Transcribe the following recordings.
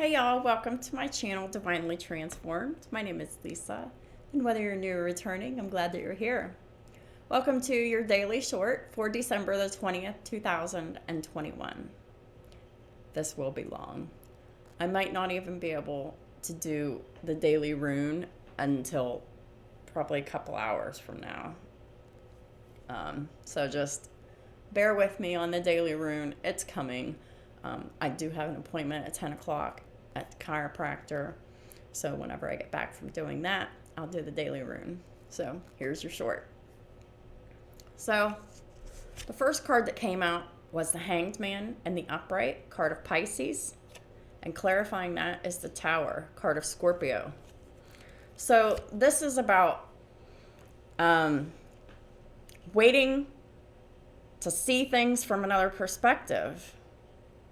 Hey y'all, welcome to my channel, Divinely Transformed. My name is Lisa, and whether you're new or returning, I'm glad that you're here. Welcome to your daily short for December the 20th, 2021. This will be long. I might not even be able to do the daily rune until probably a couple hours from now. So just bear with me on the daily rune. It's coming. I do have an appointment at 10 o'clock at the chiropractor. So whenever I get back from doing that, I'll do the daily rune. So here's your short. So the first card that came out was the Hanged Man and the Upright, card of Pisces. And clarifying that is the Tower, card of Scorpio. So this is about waiting to see things from another perspective.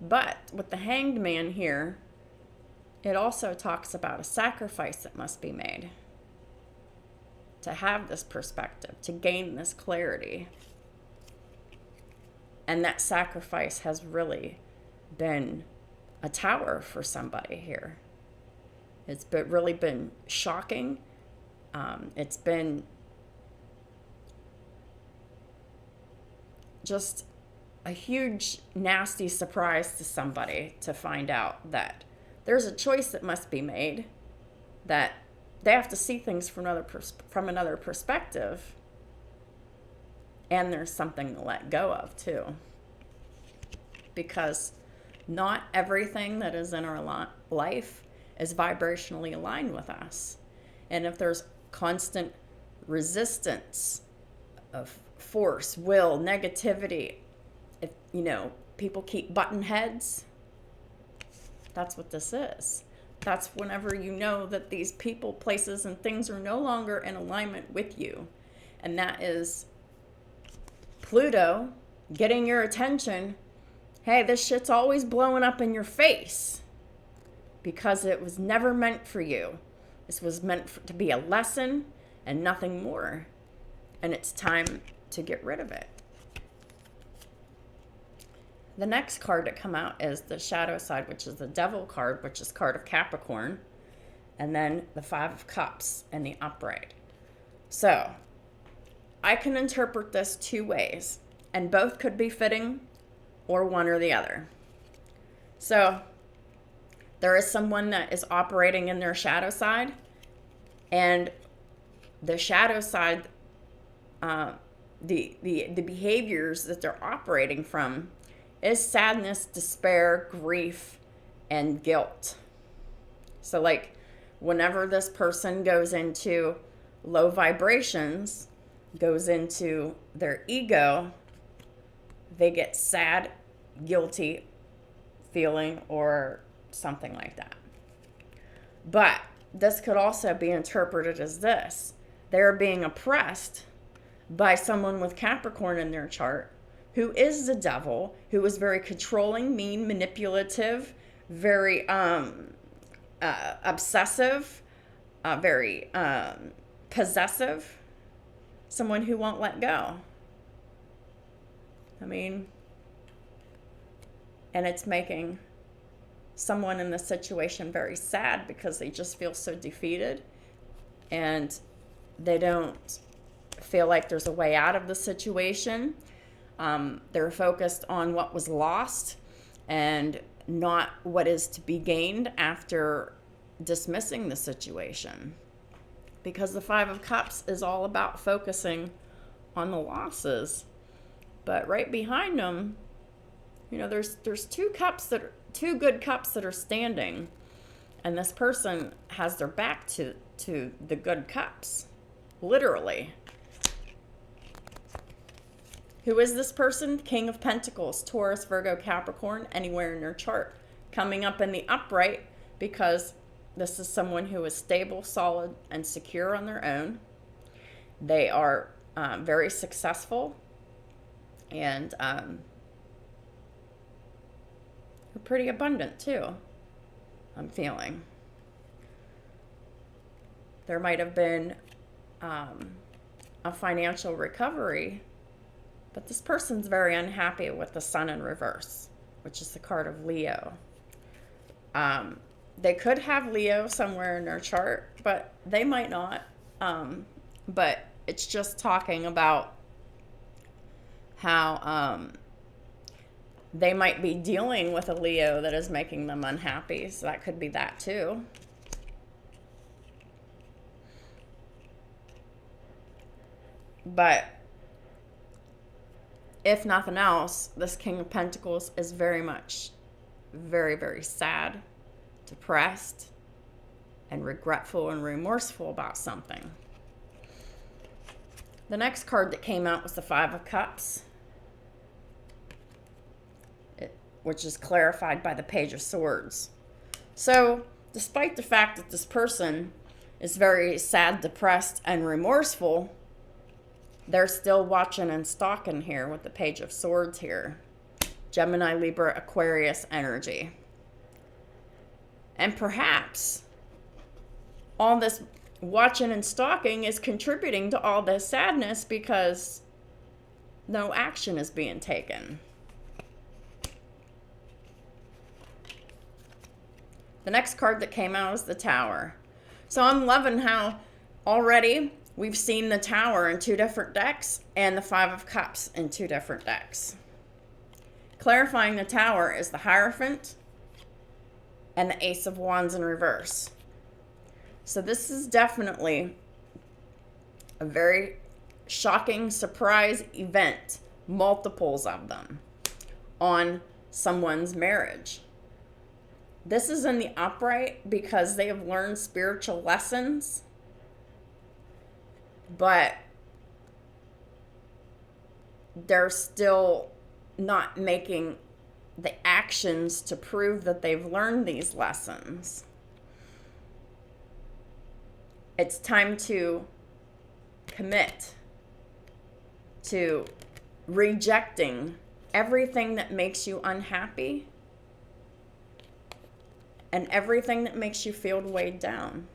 But with the Hanged Man here, it also talks about a sacrifice that must be made to have this perspective, to gain this clarity. And that sacrifice has really been a tower for somebody here. It's really been shocking. It's been just a huge, nasty surprise to somebody to find out that there's a choice that must be made, that they have to see things from another perspective, and there's something to let go of too. Because not everything that is in our life is vibrationally aligned with us. And if there's constant resistance of force, will, negativity, if people keep button heads, that's what this is. That's whenever you know that these people, places, and things are no longer in alignment with you. And that is Pluto getting your attention. Hey, this shit's always blowing up in your face because it was never meant for you. This was meant to be a lesson and nothing more. And it's time to get rid of it. The next card to come out is the shadow side, which is the Devil card, which is card of Capricorn. And then the Five of Cups and the Upright. So I can interpret this two ways, and both could be fitting or one or the other. So there is someone that is operating in their shadow side, and the shadow side, the behaviors that they're operating from is sadness, despair, grief, and guilt. So like whenever this person goes into low vibrations, goes into their ego, they get sad, guilty feeling or something like that. But this could also be interpreted as this. They're being oppressed by someone with Capricorn in their chart, who is the devil, who is very controlling, mean, manipulative, very obsessive, very possessive, someone who won't let go. And it's making someone in this situation very sad because they just feel so defeated and they don't feel like there's a way out of the situation. They're focused on what was lost and not what is to be gained after dismissing the situation. Because the Five of Cups is all about focusing on the losses. But right behind them, there's two good cups that are standing, and this person has their back to the good cups, literally. Who is this person? King of Pentacles, Taurus, Virgo, Capricorn, anywhere in your chart. Coming up in the upright because this is someone who is stable, solid, and secure on their own. They are very successful and they're pretty abundant too, I'm feeling. There might have been a financial recovery, but this person's very unhappy with the Sun in reverse, which is the card of Leo. They could have Leo somewhere in their chart, but they might not. But it's just talking about how they might be dealing with a Leo that is making them unhappy. So that could be that too. But if nothing else, this King of Pentacles is very much, very, very sad, depressed, and regretful and remorseful about something. The next card that came out was the Five of Cups, which is clarified by the Page of Swords. So, despite the fact that this person is very sad, depressed, and remorseful, they're still watching and stalking here with the Page of Swords here. Gemini, Libra, Aquarius energy. And perhaps all this watching and stalking is contributing to all this sadness because no action is being taken. The next card that came out is the Tower. So I'm loving how already we've seen the Tower in 2 different decks and the Five of Cups in 2 different decks. Clarifying the Tower is the Hierophant and the Ace of Wands in reverse. So this is definitely a very shocking surprise event, multiples of them, on someone's marriage. This is in the upright because they have learned spiritual lessons, but they're still not making the actions to prove that they've learned these lessons. It's time to commit to rejecting everything that makes you unhappy and everything that makes you feel weighed down.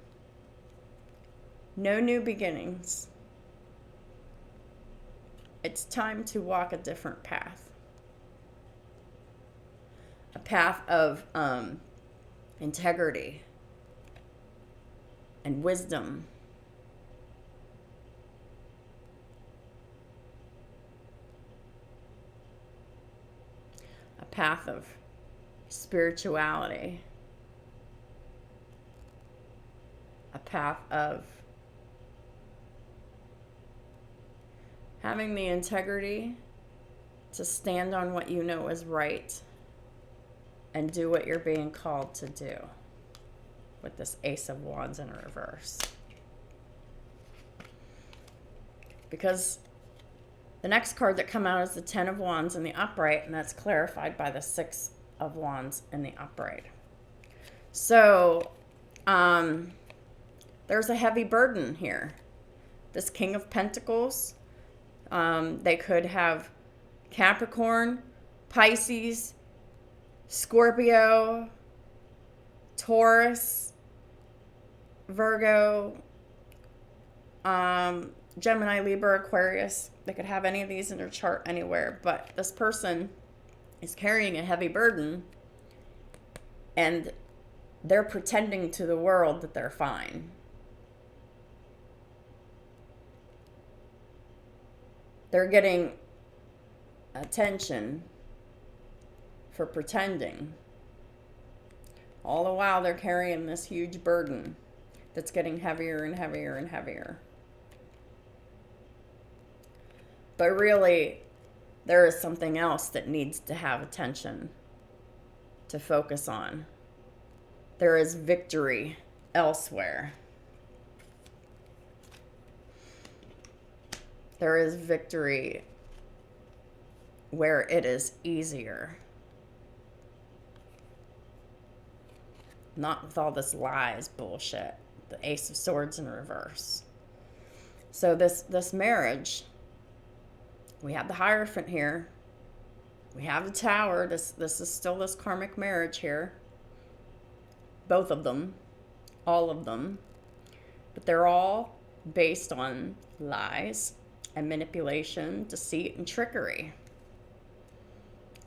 No new beginnings. It's time to walk a different path. A path of integrity and wisdom. A path of spirituality. A path of having the integrity to stand on what you know is right and do what you're being called to do with this Ace of Wands in reverse. Because the next card that come out is the Ten of Wands in the upright, and that's clarified by the Six of Wands in the upright. So, there's a heavy burden here. This King of Pentacles, they could have Capricorn, Pisces, Scorpio, Taurus, Virgo, Gemini, Libra, Aquarius. They could have any of these in their chart anywhere, but this person is carrying a heavy burden and they're pretending to the world that they're fine. They're getting attention for pretending. All the while they're carrying this huge burden that's getting heavier and heavier and heavier. But really, there is something else that needs to have attention to focus on. There is victory elsewhere. There is victory where it is easier. Not with all this lies bullshit. The Ace of Swords in reverse. So this marriage, we have the Hierophant here. We have the Tower. This is still this karmic marriage here. Both of them. All of them. But they're all based on lies and manipulation, deceit, and trickery.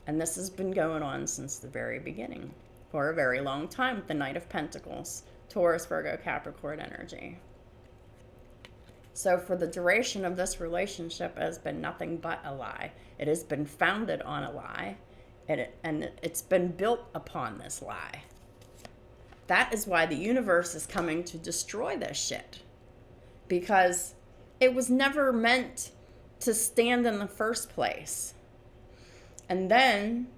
And this has been going on since the very beginning. for a very long time with the Knight of Pentacles, Taurus, Virgo, Capricorn energy. So for the duration of this relationship, it has been nothing but a lie. It has been founded on a lie, and it's been built upon this lie. That is why the universe is coming to destroy this shit. Because it was never meant to stand in the first place. And then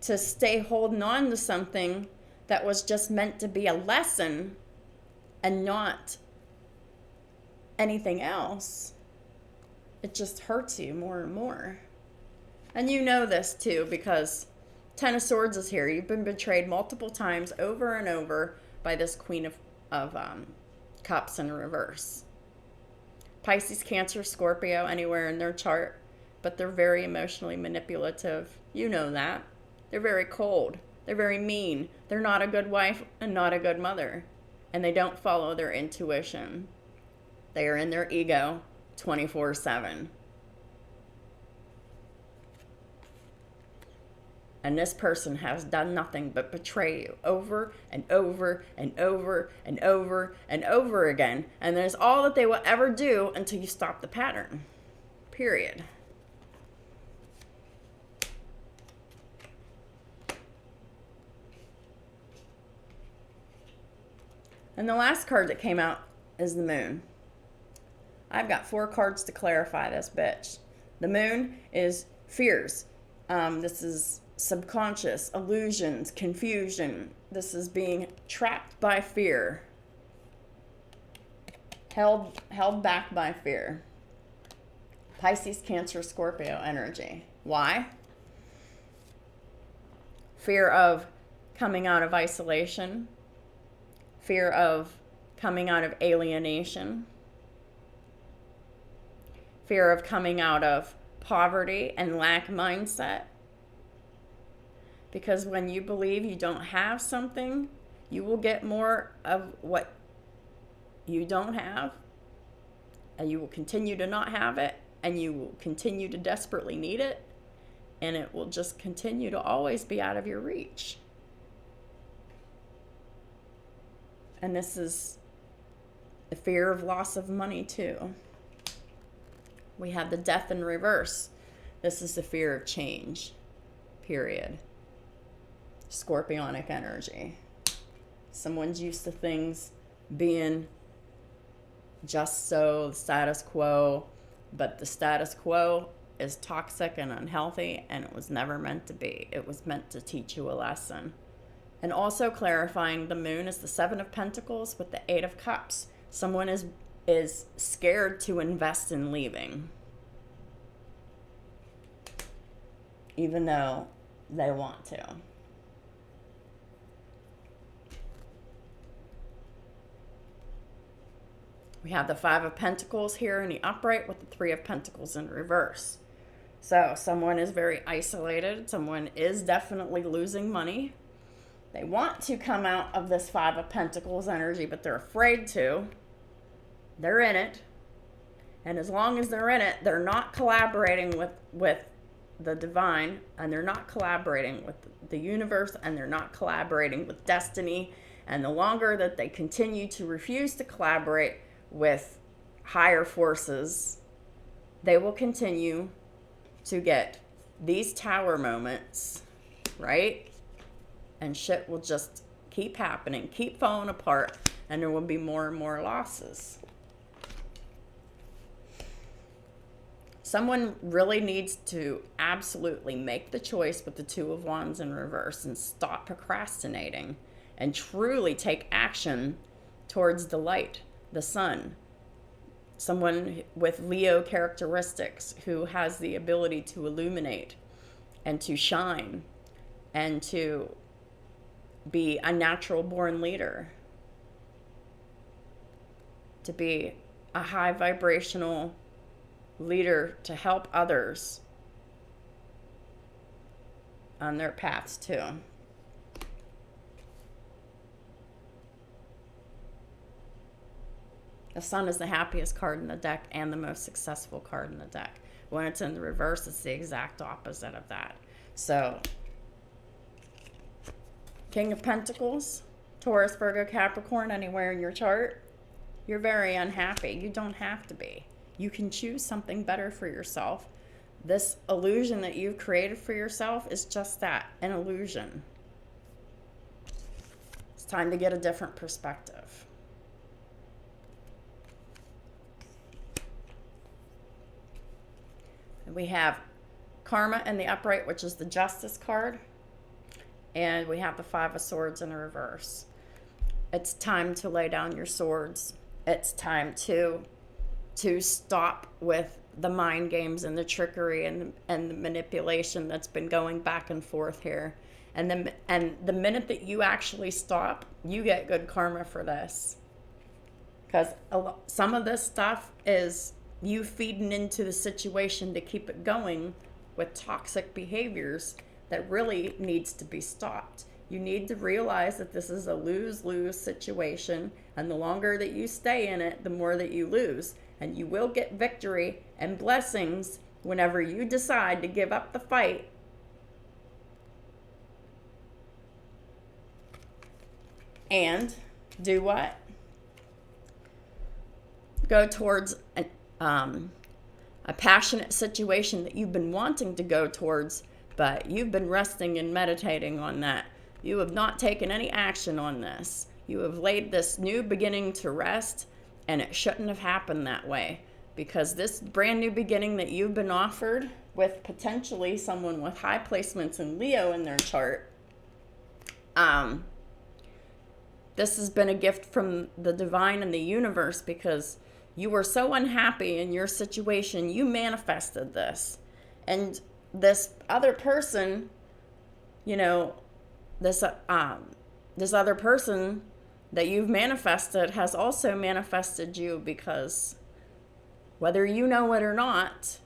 to stay holding on to something that was just meant to be a lesson and not anything else, it just hurts you more and more. And you know this too, because Ten of Swords is here. You've been betrayed multiple times over and over by this Queen of Cups in reverse. Pisces, Cancer, Scorpio, anywhere in their chart, but they're very emotionally manipulative. You know that. They're very cold. They're very mean. They're not a good wife and not a good mother. And they don't follow their intuition. They are in their ego 24/7. And this person has done nothing but betray you over and over and over and over and over again. And there's all that they will ever do until you stop the pattern. Period. And the last card that came out is the Moon. I've got 4 cards to clarify this bitch. The Moon is fears. This is subconscious, illusions, confusion. This is being trapped by fear. Held back by fear. Pisces, Cancer, Scorpio energy. Why? Fear of coming out of isolation. Fear of coming out of alienation. Fear of coming out of poverty and lack mindset. Because when you believe you don't have something, you will get more of what you don't have. And you will continue to not have it. And you will continue to desperately need it. And it will just continue to always be out of your reach. And this is the fear of loss of money too. We have the Death in reverse. This is the fear of change. Period. Scorpionic energy. Someone's used to things being just so, the status quo, but the status quo is toxic and unhealthy, and it was never meant to be. It was meant to teach you a lesson. And also clarifying, the Moon is the 7 of Pentacles with the 8 of Cups. Someone is scared to invest in leaving, even though they want to. We have the 5 of Pentacles here in the upright with the 3 of Pentacles in reverse. So someone is very isolated. Someone is definitely losing money. They want to come out of this 5 of Pentacles energy, but they're afraid to. They're in it. And as long as they're in it, they're not collaborating with the divine, and they're not collaborating with the universe, and they're not collaborating with destiny. And the longer that they continue to refuse to collaborate with higher forces, they will continue to get these tower moments, right? And shit will just keep happening, keep falling apart, and there will be more and more losses. Someone really needs to absolutely make the choice with the 2 of Wands in reverse and stop procrastinating and truly take action towards the light, the sun. Someone with Leo characteristics who has the ability to illuminate and to shine and to be a natural born leader, to be a high vibrational leader to help others on their paths too. The Sun is the happiest card in the deck and the most successful card in the deck. When it's in the reverse, it's the exact opposite of that. So King of Pentacles, Taurus, Virgo, Capricorn, anywhere in your chart, you're very unhappy. You don't have to be. You can choose something better for yourself. This illusion that you've created for yourself is just that, an illusion. It's time to get a different perspective. And we have Karma in the upright, which is the Justice card. And we have the Five of Swords in the reverse. It's time to lay down your swords. It's time to stop with the mind games and the trickery and the manipulation that's been going back and forth here. And the minute that you actually stop, you get good karma for this. Because some of this stuff is you feeding into the situation to keep it going with toxic behaviors that really needs to be stopped. You need to realize that this is a lose-lose situation, and the longer that you stay in it, the more that you lose. And you will get victory and blessings whenever you decide to give up the fight and do what? Go towards a passionate situation that you've been wanting to go towards, but you've been resting and meditating on that. You have not taken any action on this. You have laid this new beginning to rest, and it shouldn't have happened that way, because this brand new beginning that you've been offered with potentially someone with high placements in Leo in their chart, this has been a gift from the divine and the universe, because you were so unhappy in your situation, you manifested this. And this other person, you know, this other person that you've manifested has also manifested you, because whether you know it or not,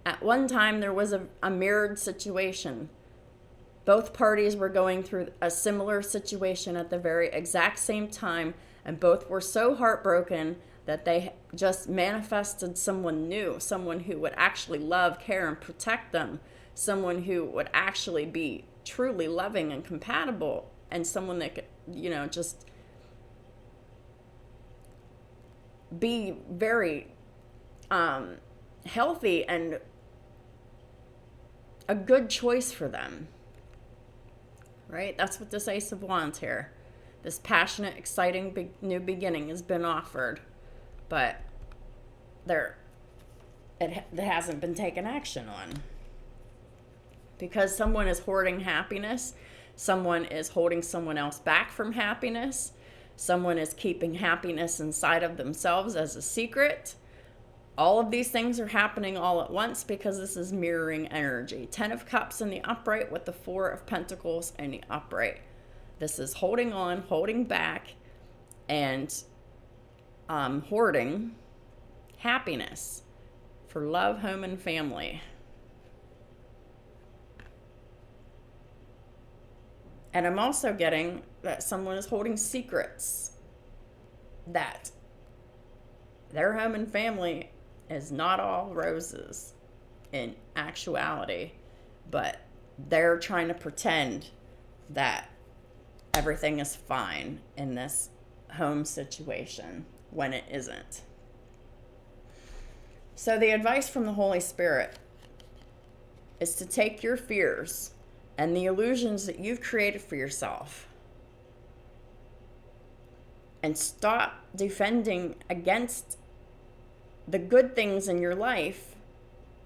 at one time there was a mirrored situation. Both parties were going through a similar situation at the very exact same time, and both were so heartbroken that they just manifested someone new, someone who would actually love, care, and protect them, someone who would actually be truly loving and compatible, and someone that could, you know, just be very healthy and a good choice for them, right? That's what this Ace of Wands here, this passionate, exciting new beginning has been offered, but it hasn't been taken action on, because someone is hoarding happiness. Someone is holding someone else back from happiness. Someone is keeping happiness inside of themselves as a secret. All of these things are happening all at once because this is mirroring energy. 10 of Cups in the upright with the 4 of Pentacles in the upright. This is holding on, holding back, and hoarding happiness for love, home, and family. And I'm also getting that someone is holding secrets, that their home and family is not all roses in actuality, but they're trying to pretend that everything is fine in this home situation when it isn't. So the advice from the Holy Spirit is to take your fears and the illusions that you've created for yourself and stop defending against the good things in your life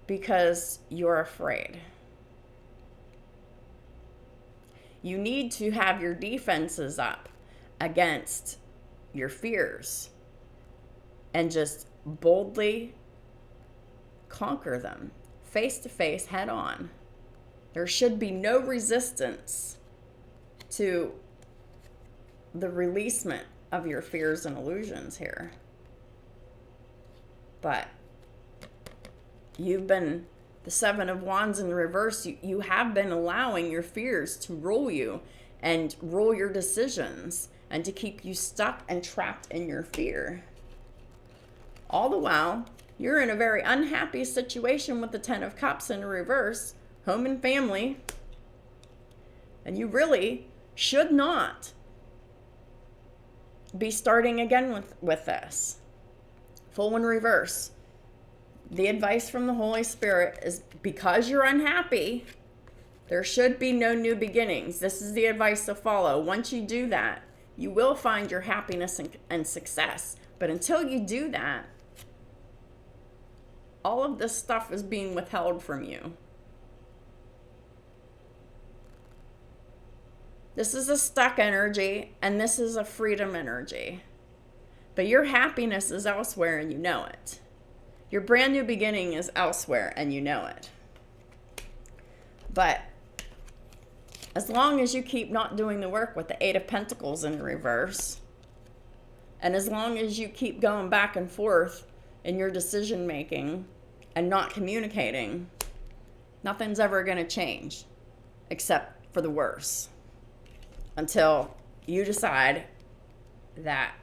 because you're afraid. You need to have your defenses up against your fears and just boldly conquer them face to face, head on. There should be no resistance to the releasement of your fears and illusions here. But you've been, the 7 of Wands in reverse, you have been allowing your fears to rule you and rule your decisions and to keep you stuck and trapped in your fear. All the while, you're in a very unhappy situation with the 10 of Cups in reverse, home and family, and you really should not be starting again with this. Full in reverse. The advice from the Holy Spirit is, because you're unhappy, there should be no new beginnings. This is the advice to follow. Once you do that, you will find your happiness and success. But until you do that, all of this stuff is being withheld from you. This is a stuck energy, and this is a freedom energy. But your happiness is elsewhere, and you know it. Your brand new beginning is elsewhere, and you know it. But as long as you keep not doing the work with the Eight of Pentacles in reverse, and as long as you keep going back and forth in your decision making and not communicating, nothing's ever going to change except for the worse. Until you decide that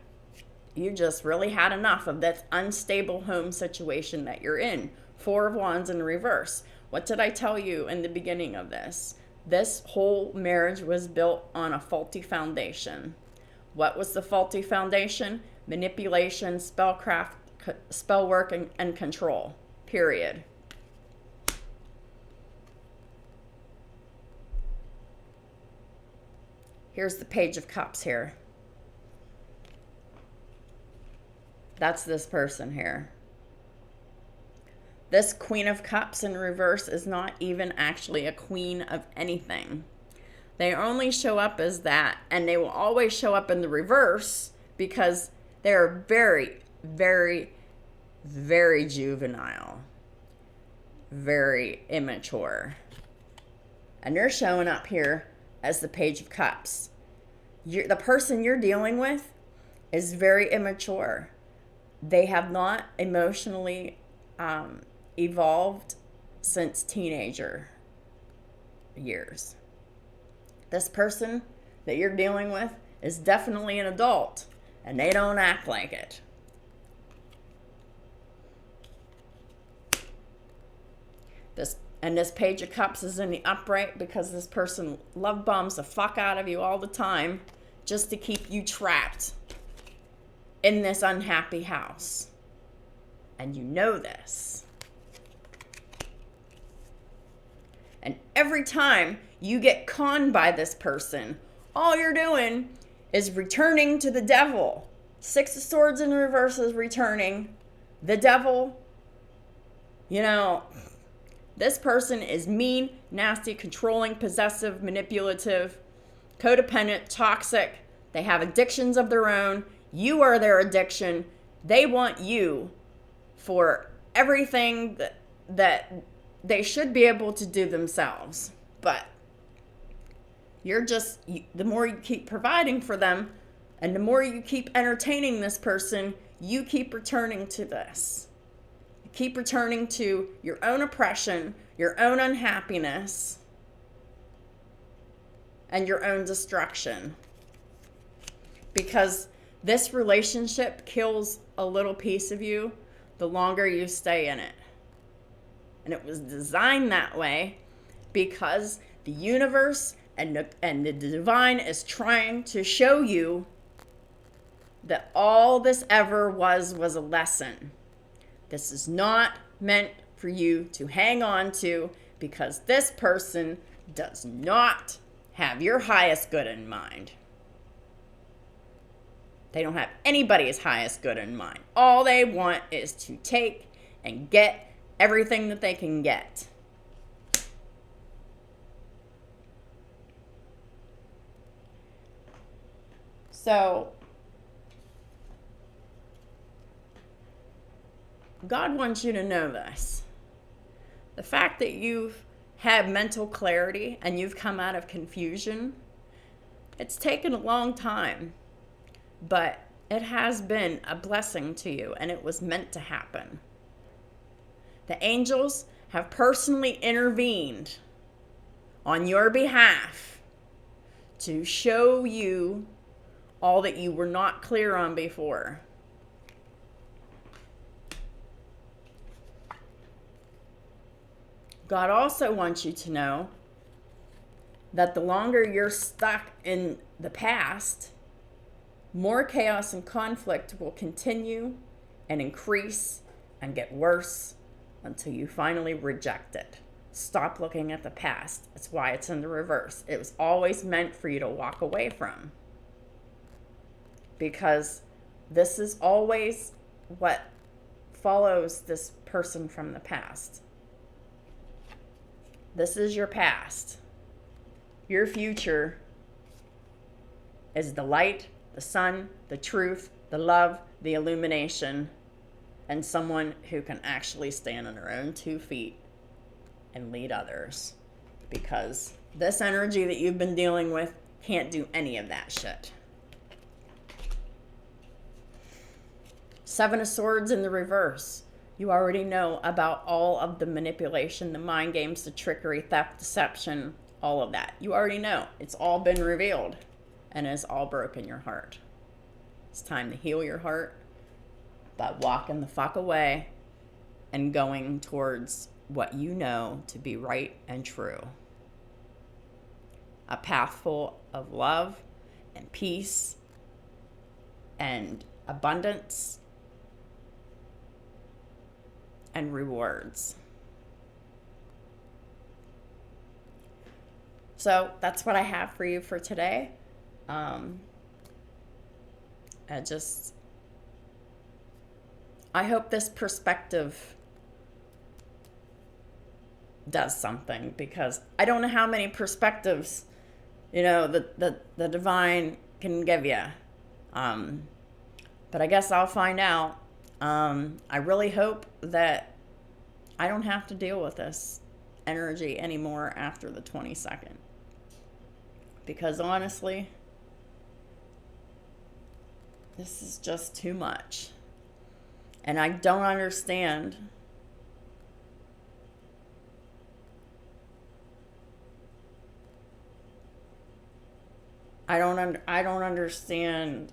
you just really had enough of this unstable home situation that you're in. Four of Wands in reverse. What did I tell you in the beginning of this? This whole marriage was built on a faulty foundation. What was the faulty foundation? Manipulation, spellcraft, spell work, and control. Period. Here's the Page of Cups here. That's this person here. This Queen of Cups in reverse is not even actually a queen of anything. They only show up as that, and they will always show up in the reverse because they're very, very, very juvenile, very immature. And they're showing up here as the Page of Cups. The person you're dealing with is very immature. They have not emotionally evolved since teenager years. This person that you're dealing with is definitely an adult, and they don't act like it. This Page of Cups is in the upright because this person love bombs the fuck out of you all the time just to keep you trapped in this unhappy house. And you know this. And every time you get conned by this person, all you're doing is returning to the devil. Six of Swords in reverse is returning. The devil, this person is mean, nasty, controlling, possessive, manipulative, codependent, toxic. They have addictions of their own. You are their addiction. They want you for everything that they should be able to do themselves. But the more you keep providing for them and the more you keep entertaining this person, you keep returning to this. You keep returning to your own oppression, your own unhappiness, and your own destruction. Because this relationship kills a little piece of you the longer you stay in it. And it was designed that way because the universe and the divine is trying to show you that all this ever was a lesson. This is not meant for you to hang on to because this person does not have your highest good in mind. They don't have anybody's highest good in mind. All they want is to take and get everything that they can get. So, God wants you to know this. The fact that you've had mental clarity and you've come out of confusion, it's taken a long time. But it has been a blessing to you, and it was meant to happen. The angels have personally intervened on your behalf to show you all that you were not clear on before. God also wants you to know that the longer you're stuck in the past, more chaos and conflict will continue and increase and get worse until you finally reject it. Stop looking at the past. That's why it's in the reverse. It was always meant for you to walk away from. Because this is always what follows this person from the past. This is your past. Your future is the light, the sun, the truth, the love, the illumination, and someone who can actually stand on their own 2 feet and lead others. Because this energy that you've been dealing with can't do any of that shit. 7 of Swords in the reverse. You already know about all of the manipulation, the mind games, the trickery, theft, deception, all of that. You already know. It's all been revealed and has all broken your heart. It's time to heal your heart by walking the fuck away and going towards what you know to be right and true. A path full of love and peace and abundance and rewards. So that's what I have for you for today. I hope this perspective does something, because I don't know how many perspectives, the divine can give you. But I guess I'll find out. I really hope that I don't have to deal with this energy anymore after the 22nd. Because honestly, this is just too much. And I don't understand I don't understand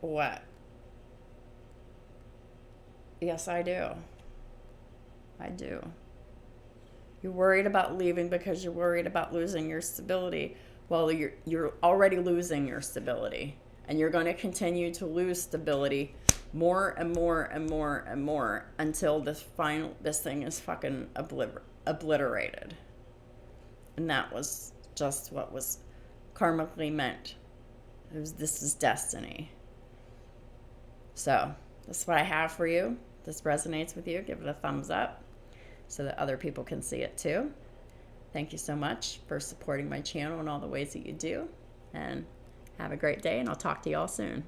what. Yes, I do. I do. You're worried about leaving because you're worried about losing your stability. Well, you're already losing your stability, and you're going to continue to lose stability more and more and more and more until this thing is fucking obliterated. And that was just what was karmically meant. This is destiny. So that's what I have for you. If this resonates with you, give it a thumbs up so that other people can see it too. Thank you so much for supporting my channel in all the ways that you do. And have a great day, and I'll talk to you all soon.